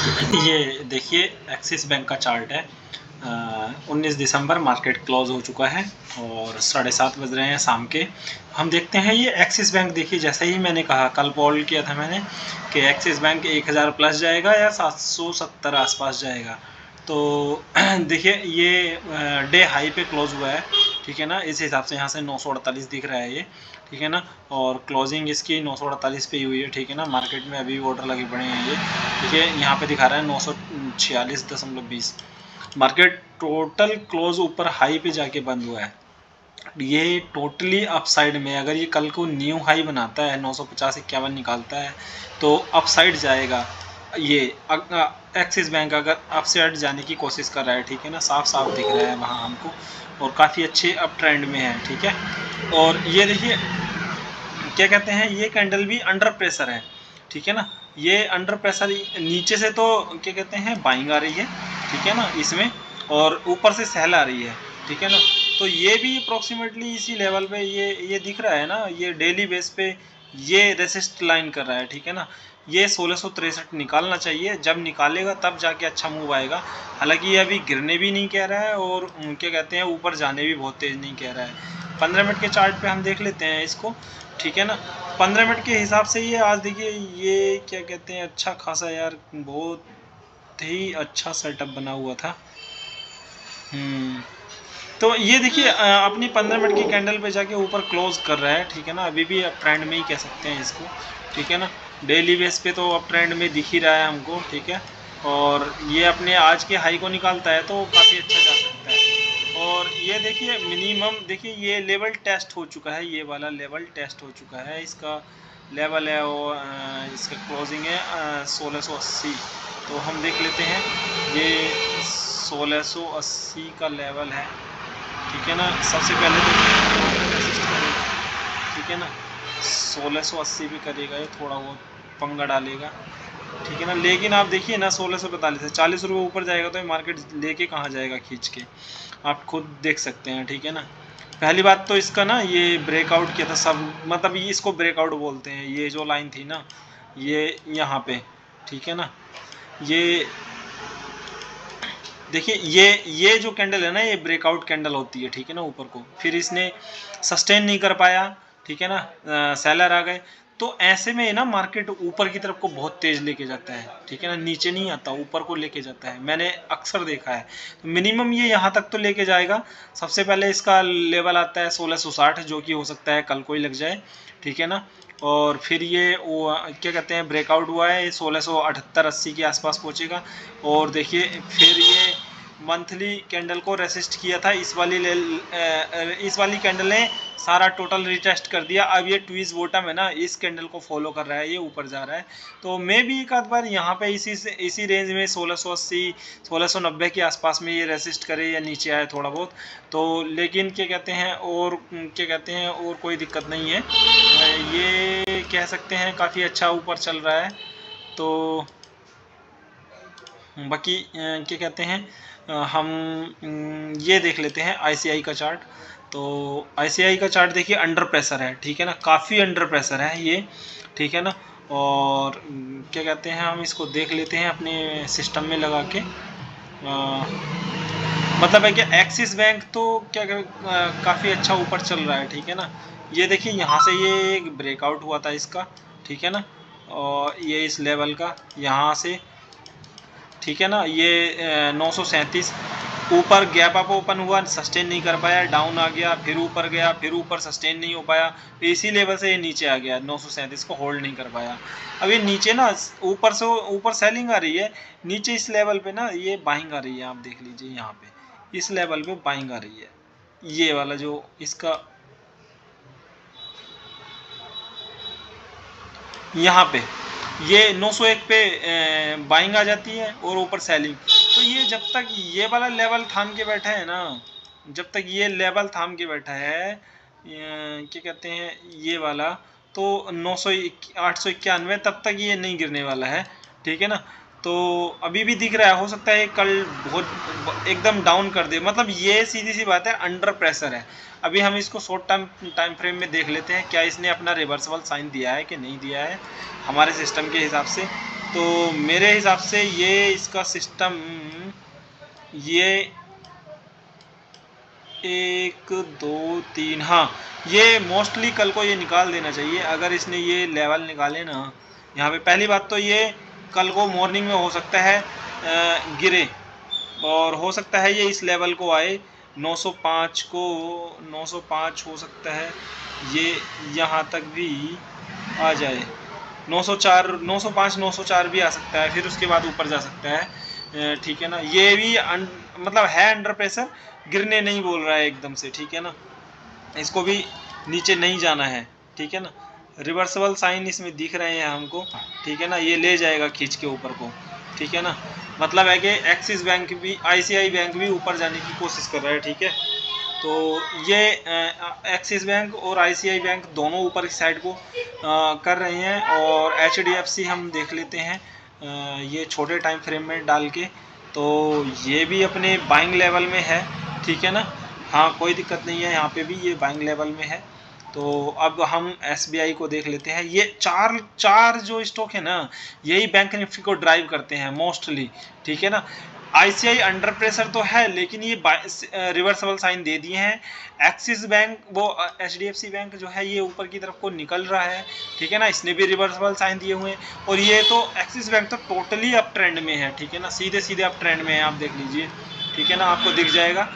ये देखिए axis bank का चार्ट है। 19 दिसंबर मार्केट क्लोज हो चुका है और 7:30 बज रहे हैं शाम के। हम देखते हैं ये एक्सिस बैंक, देखिए जैसे ही मैंने कहा, कल कॉल किया था मैंने कि एक्सिस बैंक 1000 प्लस जाएगा या 770 आसपास जाएगा। तो देखिए ये डे हाई पे क्लोज हुआ है, ठीक है ना। इस हिसाब से यहाँ से 948 दिख रहा है ये, ठीक है ना। और क्लोजिंग इसकी 948 पे ही हुई है, ठीक है ना। मार्केट में अभी ऑर्डर लगे पड़े हैं ये, ठीक है। यहाँ पे दिखा रहा है 946.20। मार्केट टोटल क्लोज ऊपर हाई पे जाके बंद हुआ है। ये टोटली अपसाइड में, अगर ये कल को न्यू हाई बनाता है 950-51 निकालता है तो अपसाइड जाएगा। ये एक्सिस बैंक अगर अपसाइड जाने की कोशिश कर रहा है, ठीक है ना, साफ साफ दिख रहा है वहाँ हमको, और काफ़ी अच्छे अप ट्रेंड में है, ठीक है। और ये देखिए क्या कहते हैं, ये कैंडल भी अंडर प्रेशर है, ठीक है ना। ये अंडर प्रेशर नीचे से तो क्या कहते हैं बाइंग आ रही है, ठीक है ना इसमें, और ऊपर से सेल आ रही है, ठीक है ना। तो ये भी अप्रोक्सीमेटली इसी लेवल पे ये दिख रहा है ना, ये डेली बेस पे ये रेसिस्ट लाइन कर रहा है, ठीक है ना। ये 1663 निकालना चाहिए, जब निकालेगा तब जाके अच्छा मूव आएगा। हालांकि ये अभी गिरने भी नहीं कह रहा है और क्या कहते हैं ऊपर जाने भी बहुत तेज़ नहीं कह रहा है। 15 मिनट के चार्ट पे हम देख लेते हैं इसको, ठीक है ना। 15 मिनट के हिसाब से ये आज देखिए ये क्या कहते हैं अच्छा खासा यार, बहुत ही अच्छा सेटअप बना हुआ था। तो ये देखिए अपनी 15 मिनट की कैंडल पे जाके ऊपर क्लोज कर रहा है, ठीक है ना। अभी भी अप ट्रेंड में ही कह सकते हैं इसको, ठीक है ना। डेली बेस पे तो अप ट्रेंड में दिख ही रहा है हमको, ठीक है। और ये अपने आज के हाई को निकालता है तो काफ़ी अच्छा जा सकता है। और ये देखिए मिनिमम, देखिए ये लेवल टेस्ट हो चुका है, ये वाला लेवल टेस्ट हो चुका है, इसका लेवल है वो इसका क्लोजिंग है 1680। तो हम देख लेते हैं, ये 1680 का लेवल है, ठीक है ना। सबसे पहले तो रेसिस्ट करेगा, ठीक है ना। 1680 भी करेगा ये, थोड़ा बहुत पंगा डालेगा, ठीक है ना। लेकिन आप देखिए ना 1645 से 40 रुपये ऊपर जाएगा तो ये मार्केट लेके कहाँ जाएगा खींच के, आप खुद देख सकते हैं, ठीक है ना। पहली बात तो इसका ना ये ब्रेकआउट किया था सब, मतलब ये इसको ब्रेकआउट बोलते हैं, ये जो लाइन थी ना ये यहाँ पे, ठीक है ना। ये देखिए ये जो कैंडल है ना ये ब्रेकआउट कैंडल होती है, ठीक है ना। ऊपर को फिर इसने सस्टेन नहीं कर पाया, ठीक है ना, सेलर आ गए। तो ऐसे में ना मार्केट ऊपर की तरफ को बहुत तेज लेके जाता है, ठीक है ना, नीचे नहीं आता, ऊपर को लेके जाता है, मैंने अक्सर देखा है। तो मिनिमम ये यहाँ तक तो लेके जाएगा। सबसे पहले इसका लेवल आता है 1660, जो कि हो सकता है कल को ही लग जाए, ठीक है ना। और फिर ये वो क्या कहते हैं ब्रेकआउट हुआ है, 1678-80 के आसपास पहुंचेगा। और देखिए फिर ये मंथली कैंडल को रेसिस्ट किया था, इस वाली कैंडल ने सारा टोटल रिटेस्ट कर दिया। अब ये ट्वीज बॉटम है ना, इस कैंडल को फॉलो कर रहा है, ये ऊपर जा रहा है। तो मे भी एक आध बार यहाँ पे इसी रेंज में 1680 1690 के आसपास में ये रेसिस्ट करे या नीचे आए थोड़ा बहुत। तो लेकिन क्या कहते हैं, और क्या कहते हैं, और कोई दिक्कत नहीं है, ये कह सकते हैं काफ़ी अच्छा ऊपर चल रहा है। तो बाकी क्या कहते हैं हम ये देख लेते हैं आईसीआई का चार्ट। तो आईसीआई का चार्ट देखिए अंडर प्रेशर है, ठीक है ना, काफ़ी अंडर प्रेशर है ये, ठीक है ना। और क्या कहते हैं हम इसको देख लेते हैं अपने सिस्टम में लगा के। मतलब है कि एक्सिस बैंक तो क्या काफ़ी अच्छा ऊपर चल रहा है, ठीक है ना। ये देखिए यहाँ से ये एक ब्रेकआउट हुआ था इसका, ठीक है ना। और ये इस लेवल का यहाँ से, ठीक है ना, ये 937 ऊपर गैप अप ओपन हुआ, सस्टेन नहीं कर पाया, डाउन आ गया, फिर ऊपर गया, फिर ऊपर सस्टेन नहीं हो पाया, तो इसी लेवल से ये नीचे आ गया, 937 को होल्ड नहीं कर पाया। अब ये नीचे ना ऊपर से ऊपर सेलिंग आ रही है, नीचे इस लेवल पे ना ये बाइंग आ रही है, आप देख लीजिए यहाँ पे इस लेवल पे बाइंग आ रही है, ये वाला जो इसका यहाँ पे ये 901 पे बाइंग आ जाती है और ऊपर सेलिंग। तो ये जब तक ये वाला लेवल थाम के बैठा है ना, जब तक ये लेवल थाम के बैठा है क्या कहते हैं ये वाला, तो 891 तब तक ये नहीं गिरने वाला है, ठीक है ना। तो अभी भी दिख रहा है, हो सकता है कल बहुत एकदम डाउन कर दे, मतलब ये सीधी सी बात है अंडर प्रेशर है। अभी हम इसको शॉर्ट टाइम फ्रेम में देख लेते हैं क्या इसने अपना रिवर्सबल साइन दिया है कि नहीं दिया है हमारे सिस्टम के हिसाब से। तो मेरे हिसाब से ये इसका सिस्टम, ये 1 2 3, हाँ ये मोस्टली कल को ये निकाल देना चाहिए। अगर इसने ये लेवल निकाले ना, यहाँ पे पहली बात तो ये कल को मॉर्निंग में हो सकता है गिरे, और हो सकता है ये इस लेवल को आए 905 को, 905 हो सकता है ये यहाँ तक भी आ जाए, 904, 905, 904 भी आ सकता है, फिर उसके बाद ऊपर जा सकता है। ठीक है ना, ये भी मतलब है अंडर प्रेशर, गिरने नहीं बोल रहा है एकदम से। ठीक है ना, इसको भी नीचे नहीं जाना है। ठीक है ना, रिवर्सिबल साइन इसमें दिख रहे हैं हमको। ठीक है ना, ये ले जाएगा खींच के ऊपर को। ठीक है ना, मतलब है कि एक्सिस बैंक भी, आईसीआई बैंक भी ऊपर जाने की कोशिश कर रहा है। ठीक है, तो ये एक्सिस बैंक और आईसीआई बैंक दोनों ऊपर की साइड को कर रहे हैं। और एचडीएफसी हम देख लेते हैं ये छोटे टाइम फ्रेम में डाल के, तो ये भी अपने बाइंग लेवल में है। ठीक है ना, हाँ कोई दिक्कत नहीं है, यहाँ पे भी ये बाइंग लेवल में है। तो अब हम एसबीआई को देख लेते हैं। ये चार जो स्टॉक है ना, यही बैंक निफ्टी को ड्राइव करते हैं मोस्टली। ठीक है ना, आईसीआई अंडर प्रेशर तो है, लेकिन ये रिवर्सिबल साइन दे दिए हैं। एक्सिस बैंक, वो एचडीएफसी बैंक जो है, ये ऊपर की तरफ को निकल रहा है। ठीक है ना, इसने भी रिवर्सिबल साइन दिए हुए हैं। और ये तो एक्सिस बैंक तो टोटली अप ट्रेंड में है। ठीक है ना, सीधे सीधे अप ट्रेंड में है, आप देख लीजिए। ठीक है ना, आपको दिख जाएगा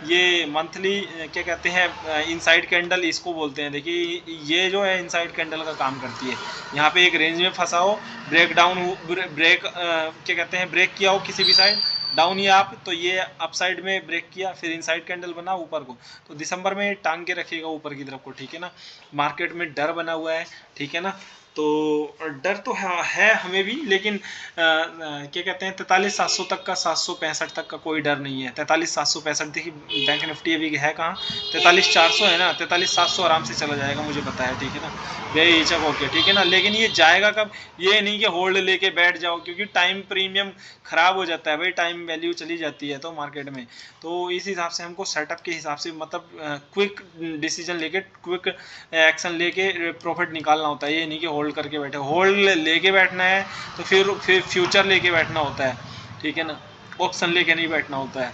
ये मंथली क्या कहते हैं, इनसाइड कैंडल इसको बोलते हैं। देखिए ये जो है इनसाइड कैंडल का काम करती है। यहाँ पे एक रेंज में फंसा हो, ब्रेक डाउन हो, ब्रेक क्या कहते हैं, ब्रेक किया हो किसी भी साइड, डाउन या अप, तो ये अप साइड में ब्रेक किया, फिर इनसाइड कैंडल बना ऊपर को, तो दिसंबर में टांग के रखिएगा ऊपर की तरफ को। ठीक है ना, मार्केट में डर बना हुआ है। ठीक है ना, तो डर तो है हमें भी, लेकिन क्या कहते हैं, 43,700 तक का, 765 तक का कोई डर नहीं है। 43,765 देखिए, बैंक निफ्टी अभी है कहाँ, 43,400 है ना, 43,700 आराम से चला जाएगा, मुझे पता है। ठीक है ना, बेहिचक होके। ठीक है ना, लेकिन ये जाएगा कब, ये नहीं कि होल्ड लेके बैठ जाओ, क्योंकि टाइम प्रीमियम खराब हो जाता है भाई, टाइम वैल्यू चली जाती है तो मार्केट में। तो इस हिसाब से हमको सेटअप के हिसाब से, मतलब क्विक डिसीजन लेके, क्विक एक्शन लेके प्रॉफिट निकालना होता है। ये नहीं कि होल्ड करके बैठे, होल्ड लेके बैठना है तो फिर फ्यूचर लेके बैठना होता है। ठीक है ना, ऑप्शन लेके नहीं बैठना होता है,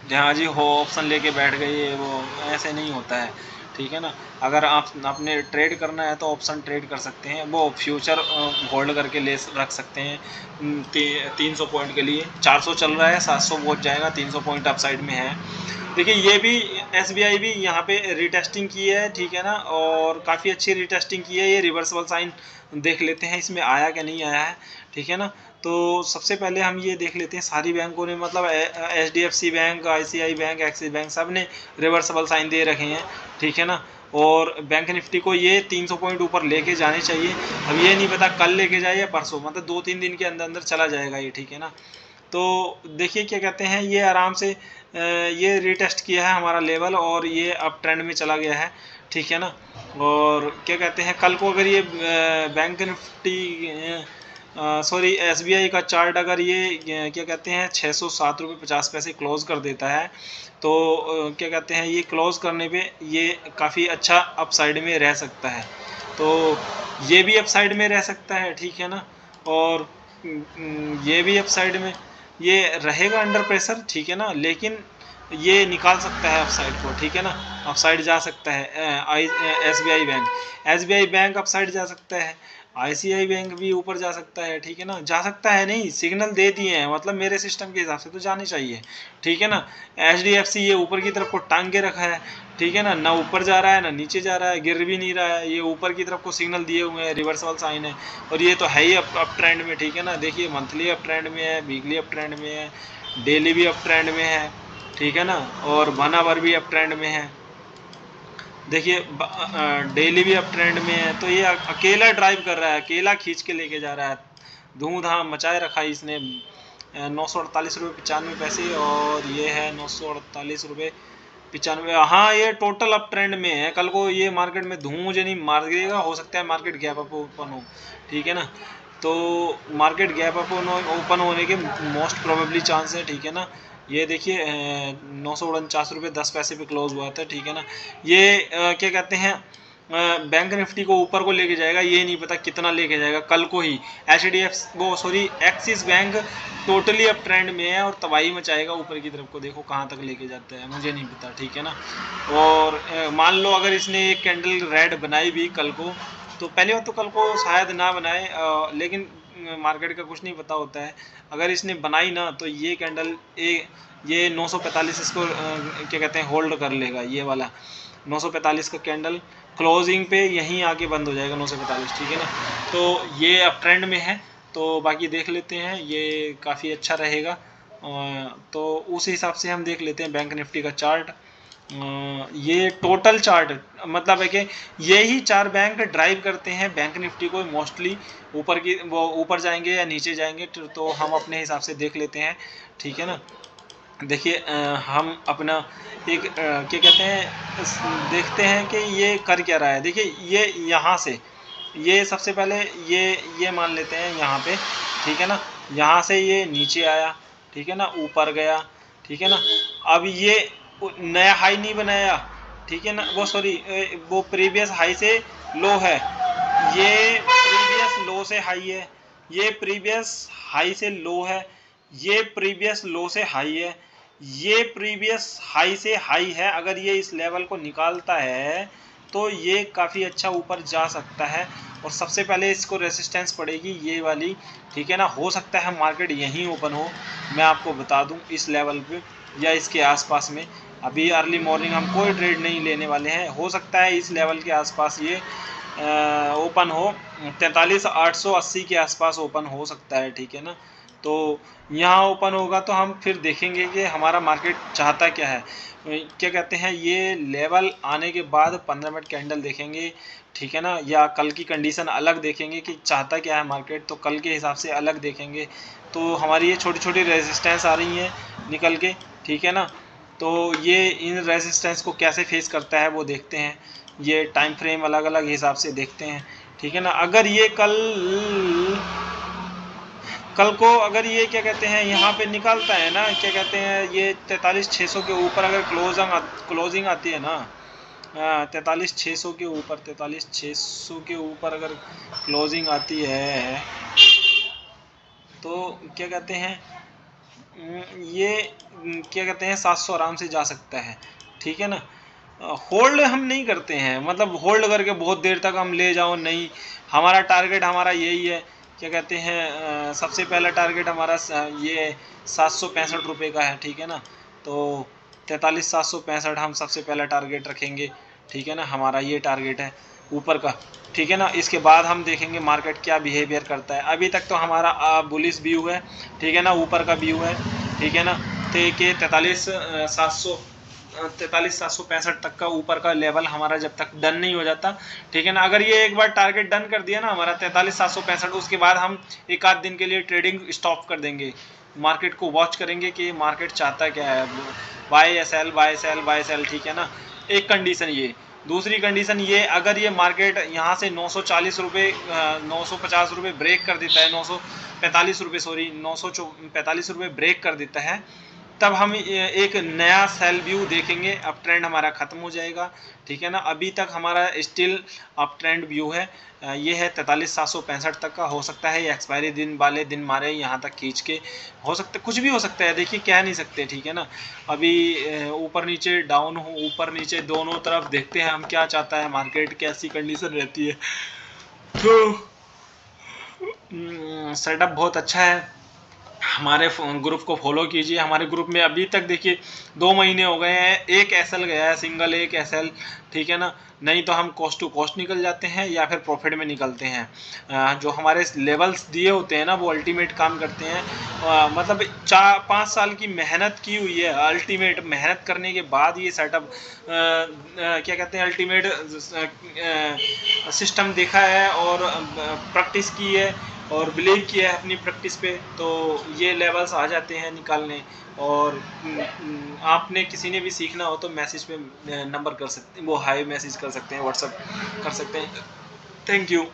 जहाँ जी हो ऑप्शन लेके बैठ गए, वो ऐसे नहीं होता है। ठीक है ना, अगर आपने ट्रेड करना है तो ऑप्शन ट्रेड कर सकते हैं, वो फ्यूचर होल्ड करके ले रख सकते हैं। 300 पॉइंट के लिए 400 चल रहा है, 700 पहुंच जाएगा, 300 पॉइंट अपसाइड में है। देखिए ये भी एसबीआई भी यहाँ पे रिटेस्टिंग की है। ठीक है ना, और काफ़ी अच्छी रिटेस्टिंग की है। ये रिवर्सिबल साइन देख लेते हैं इसमें आया क्या नहीं आया है। ठीक है ना, तो सबसे पहले हम ये देख लेते हैं, सारी बैंकों ने, मतलब HDFC bank, ICI bank, axis bank, सब ने रिवर्सिबल साइन दे रखे हैं। ठीक है ना, और बैंक निफ्टी को ये 300 पॉइंट ऊपर लेके जाने चाहिए। अब ये नहीं पता कल लेके जाए या परसों, मतलब 2-3 दिन के अंदर अंदर चला जाएगा ये। ठीक है ना, तो देखिए क्या कहते हैं, ये आराम से ये रिटेस्ट किया है हमारा लेवल, और ये अप ट्रेंड में चला गया है। ठीक है ना, और क्या कहते हैं, कल को अगर ये बैंक निफ्टी, सॉरी एसबीआई का चार्ट, अगर ये क्या कहते हैं 607.50 क्लोज कर देता है, तो क्या कहते हैं, ये क्लोज करने पे ये काफ़ी अच्छा अपसाइड में रह सकता है। तो ये भी अपसाइड में रह सकता है। ठीक है ना, और ये भी अपसाइड में, ये रहेगा अंडर प्रेशर। ठीक है ना, लेकिन ये निकाल सकता है अपसाइड को। ठीक है ना, अपसाइड जा सकता है एसबीआई बैंक अपसाइड जा सकता है, आईसीआई बैंक भी ऊपर जा सकता है। ठीक है ना, जा सकता है नहीं, सिग्नल दे दिए हैं, मतलब मेरे सिस्टम के हिसाब से तो जाने चाहिए। ठीक है ना, एचडीएफसी ये ऊपर की तरफ को टांग के रखा है। ठीक है ना, ना ऊपर जा रहा है ना नीचे जा रहा है, गिर भी नहीं रहा है, ये ऊपर की तरफ को सिग्नल दिए हुए हैं, रिवर्सल साइन है, और ये तो है ही अप ट्रेंड में। ठीक है ना, देखिए मंथली अप ट्रेंड में है, वीकली अप ट्रेंड में है, डेली भी अप ट्रेंड में है। ठीक है ना, और 1 आवर भी अप ट्रेंड में है। देखिए डेली भी अप ट्रेंड में है, तो ये अकेला ड्राइव कर रहा है, अकेला खींच के लेके जा रहा है, धूमधाम मचाए रखा है इसने। 948 रुपये 95 पैसे, और ये है 948 रुपये 95। हाँ, ये टोटल अप ट्रेंड में है, कल को ये मार्केट में धूम मुझे नहीं मार देगा, हो सकता है मार्केट गैप अप ओपन हो। ठीक है ना, तो मार्केट गैप अप ओपन होने के मोस्ट प्रोबेबली चांस है। ठीक है ना, ये देखिए 949.10 रुपये पे क्लोज हुआ था। ठीक है ना, ये क्या कहते हैं, बैंक निफ्टी को ऊपर को लेके जाएगा, ये नहीं पता कितना लेके जाएगा। कल को ही Axis bank totally up trend में है और तबाही मचाएगा ऊपर की तरफ को, देखो कहाँ तक लेके जाता है मुझे नहीं पता, ठीक है ना। और मान लो अगर इसने एक कैंडल रेड बनाई भी कल को, तो पहली बात तो कल को शायद ना बनाए, लेकिन मार्केट का कुछ नहीं पता होता है। अगर इसने बनाई ना तो ये कैंडल ये 945 इसको क्या कहते हैं होल्ड कर लेगा, ये वाला 945 का कैंडल क्लोजिंग पे यहीं आके बंद हो जाएगा 945, ठीक है ना। तो ये अप ट्रेंड में है, तो बाकी देख लेते हैं, ये काफ़ी अच्छा रहेगा। तो उस हिसाब से हम देख लेते हैं बैंक निफ्टी का चार्ट। ये टोटल चार्ट मतलब है कि यही 4 बैंक ड्राइव करते हैं बैंक निफ्टी को मोस्टली, ऊपर की वो ऊपर जाएंगे या नीचे जाएंगे, तो हम अपने हिसाब से देख लेते हैं, ठीक है ना। देखिए हम अपना एक क्या कहते हैं देखते हैं कि ये कर क्या रहा है। देखिए ये यहाँ से ये सबसे पहले ये मान लेते हैं यहाँ पे, ठीक है ना। यहाँ से ये नीचे आया, ठीक है ना, ऊपर गया, ठीक है ना। अब ये नया हाई नहीं बनाया, ठीक है ना, वो सॉरी वो प्रीवियस हाई से लो है, ये प्रीवियस लो से हाई है, ये प्रीवियस हाई से लो है, ये प्रीवियस लो से हाई है, ये प्रीवियस हाई से हाई है। अगर ये इस लेवल को निकालता है तो ये काफ़ी अच्छा ऊपर जा सकता है, और सबसे पहले इसको रेसिस्टेंस पड़ेगी ये वाली, ठीक है ना। हो सकता है मार्केट यहीं ओपन हो, मैं आपको बता दूं, इस लेवल पे या इसके आसपास में। अभी अर्ली मॉर्निंग हम कोई ट्रेड नहीं लेने वाले हैं, हो सकता है इस लेवल के आसपास ये ओपन हो, 43,880 के आसपास ओपन हो सकता है, ठीक है ना। तो यहाँ ओपन होगा तो हम फिर देखेंगे कि हमारा मार्केट चाहता क्या है, क्या कहते हैं, ये लेवल आने के बाद 15 मिनट कैंडल देखेंगे, ठीक है ना, या कल की कंडीशन अलग देखेंगे कि चाहता क्या है मार्केट, तो कल के हिसाब से अलग देखेंगे। तो हमारी ये छोटी छोटी रेजिस्टेंस आ रही हैं निकल के, ठीक है ना। तो ये इन रेजिस्टेंस को कैसे फेस करता है वो देखते हैं, ये टाइम फ्रेम अलग अलग हिसाब से देखते हैं, ठीक है ना। अगर ये कल को अगर ये क्या कहते हैं यहाँ पे निकालता है ना, क्या कहते हैं, ये 43,600 के ऊपर अगर क्लोजिंग आती है ना, 43,600 के ऊपर 43,600 के ऊपर अगर क्लोजिंग आती है तो क्या कहते हैं ये क्या कहते हैं 700 आराम से जा सकता है, ठीक है ना। होल्ड हम नहीं करते हैं, मतलब होल्ड करके बहुत देर तक हम ले जाओ नहीं, हमारा टारगेट हमारा यही है, क्या कहते हैं सबसे पहला टारगेट हमारा ये 765 रुपये का है, ठीक है ना। तो 43,765 हम सबसे पहला टारगेट रखेंगे, ठीक है ना, हमारा ये टारगेट है ऊपर का, ठीक है ना। इसके बाद हम देखेंगे मार्केट क्या बिहेवियर करता है। अभी तक तो हमारा बुलिश व्यू है, ठीक है ना, ऊपर का व्यू है, ठीक है ना। तो कि 43,765 तक का ऊपर का लेवल हमारा जब तक डन नहीं हो जाता, ठीक है ना। अगर ये एक बार टारगेट डन कर दिया ना हमारा 43,765, उसके बाद हम एक आध दिन के लिए ट्रेडिंग स्टॉप कर देंगे, मार्केट को वॉच करेंगे कि मार्केट चाहता क्या है, बाय या sell buy sell buy sell, ठीक है ना। एक कंडीशन ये, दूसरी कंडीशन ये, अगर ये मार्केट यहाँ से 940 रुपये 950 रुपये ब्रेक कर देता है, 945 रुपये सॉरी 945 रुपये ब्रेक कर देता है, तब हम एक नया सेल व्यू देखेंगे, अप ट्रेंड हमारा ख़त्म हो जाएगा, ठीक है ना। अभी तक हमारा स्टिल अप ट्रेंड व्यू है, ये है 43,765 तक का। हो सकता है ये एक्सपायरी दिन वाले दिन मारे यहाँ तक खींच के, हो सकता है कुछ भी हो सकता है, देखिए कह नहीं सकते, ठीक है ना। अभी ऊपर नीचे डाउन हो, ऊपर नीचे दोनों तरफ देखते हैं हम क्या चाहता है मार्केट, कैसी कंडीशन रहती है। तो सेटअप बहुत अच्छा है, हमारे ग्रुप को फॉलो कीजिए। हमारे ग्रुप में अभी तक देखिए 2 महीने हो गए हैं, एक एसएल गया है, सिंगल एक एसएल, ठीक है ना। नहीं तो हम कॉस्ट टू कॉस्ट निकल जाते हैं या फिर प्रॉफिट में निकलते हैं। जो हमारे लेवल्स दिए होते हैं ना वो अल्टीमेट काम करते हैं, मतलब 4-5 साल की मेहनत की हुई है, अल्टीमेट मेहनत करने के बाद ये सेटअप क्या कहते हैं अल्टीमेट सिस्टम देखा है और प्रैक्टिस की है और बिलीव किया है अपनी प्रैक्टिस पे, तो ये लेवल्स आ जाते हैं निकालने। और आपने किसी ने भी सीखना हो तो मैसेज पे नंबर कर सकते हैं, वो हाई मैसेज कर सकते हैं, व्हाट्सअप कर सकते हैं। Thank you.